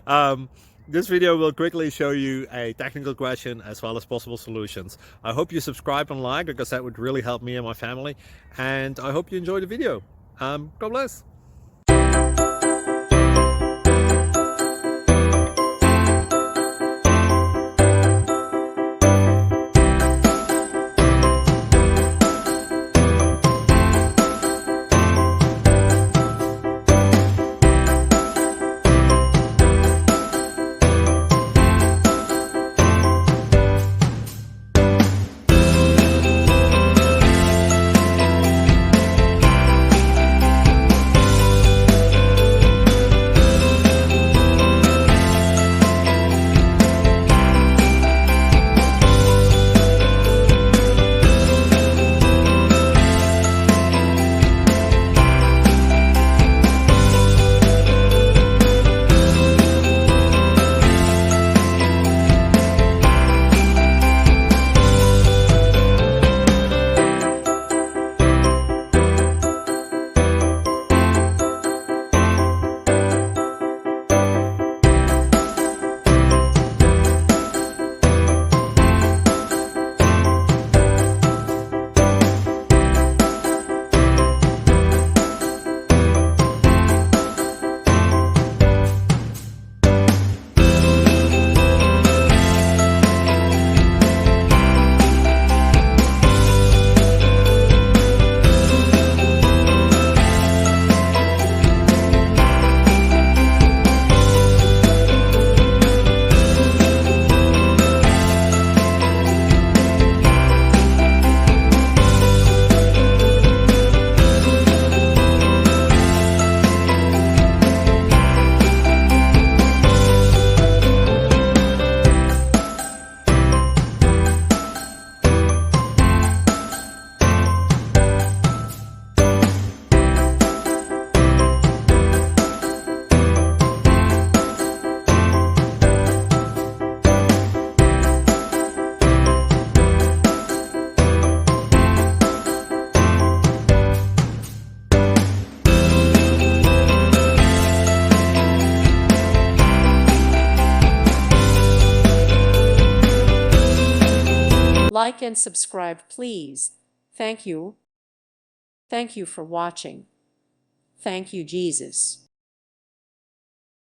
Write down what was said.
um, this video will quickly show you a technical question as well as possible solutions. I hope you subscribe and like, because that would really help me and my family. And I hope you enjoy the video. God bless. Like and subscribe, please. Thank you. Thank you for watching. Thank you, Jesus.